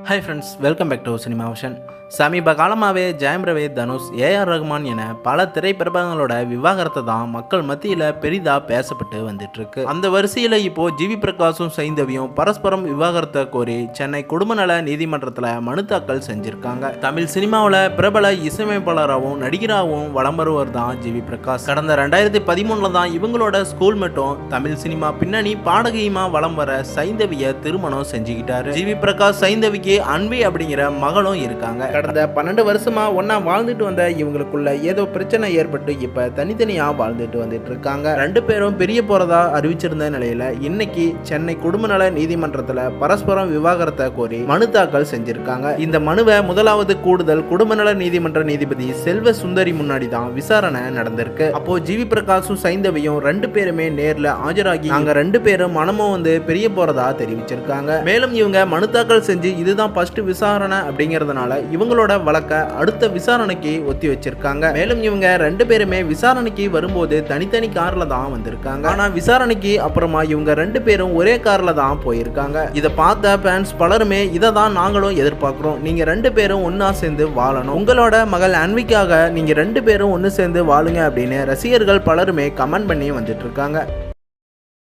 Hi friends, welcome back to cinema vision. சமீப காலமாகவே ஜெயம் ரவி, தனுஷ், ஏஆர் ரகுமான் என பல திரைப்பிரபலங்களோட விவாகரத்தை தான் மக்கள் மத்தியில் பெரிதாக பேசப்பட்டு வந்துட்டு இருக்கு. அந்த வரிசையில் இப்போ ஜிவி பிரகாஷும் சைந்தவியும் பரஸ்பரம் விவாகரத்தை கோரி சென்னை குடும்ப நல நீதிமன்றத்தில் மனு தாக்கல் செஞ்சிருக்காங்க. தமிழ் சினிமாவில் பிரபல இசையமைப்பாளராகவும் நடிகராகவும் வலம் வருவர் தான் ஜிவி பிரகாஷ். கடந்த 2013 தான் இவங்களோட ஸ்கூல் மட்டும் தமிழ் சினிமா பின்னணி பாடகியுமா வலம் வர சைந்தவியை திருமணம் செஞ்சுக்கிட்டாரு. ஜிவி பிரகாஷ் சைந்தவிக்கு அன்வி அப்படிங்கிற மகளும் இருக்காங்க. கடந்த 12 வருஷமா ஒன்னா வாழ்ந்துட்டு வந்த இவங்களுக்குள்ள ஏதோ பிரச்சனை ஏற்பட்டு இப்ப தனித்தனியா வாழ்ந்துட்டு வந்துட்டு இருக்காங்க. ரெண்டு பேரும் பிரிய போறதா அறிவிச்சிருந்த நிலையில இன்னைக்கு சென்னை குடும்ப நல நீதிமன்றத்துல பரஸ்பரம் விவாகரத்தை கோரி மனு தாக்கல் செஞ்சிருக்காங்க. இந்த மனுவை முதலாவது கூடுதல் குடும்ப நல நீதிமன்ற நீதிபதி செல்வ சுந்தரி முன்னாடி தான் விசாரணை நடந்திருக்கு. அப்போ ஜிவி பிரகாஷும் சைந்தவியும் ரெண்டு பேருமே நேர்ல ஆஜராகி அங்க ரெண்டு பேரும் மனமும் பிரிய போறதா தெரிவிச்சிருக்காங்க. மேலும் இவங்க மனு தாக்கல் செஞ்சு இதுதான் ஃபர்ஸ்ட் விசாரணை அப்படிங்கறதுனால இவங்களோட வழக்க அடுத்த விசாரணைக்கு ஒத்தி வச்சிருக்காங்க. மேலும் இவங்க ரெண்டு பேருமே விசாரணைக்கு வரும்போது தனித்தனி கார்ல தான் வந்திருக்காங்க. ஆனா விசாரணைக்கு அப்புறமா இவங்க ரெண்டு பேரும் ஒரே கார்ல தான் போயிருக்காங்க. இதை பார்த்த ஃபேன்ஸ் பலருமே இதை தான் நாங்களும் எதிர்பார்க்கிறோம், நீங்க ரெண்டு பேரும் ஒன்னா சேர்ந்து வாழணும், உங்களோட மகள் அன்விக்காக நீங்க ரெண்டு பேரும் ஒன்னு சேர்ந்து வாழுங்க அப்படின்னு ரசிகர்கள் பலருமே கமெண்ட் பண்ணி வந்துட்டு இருக்காங்க.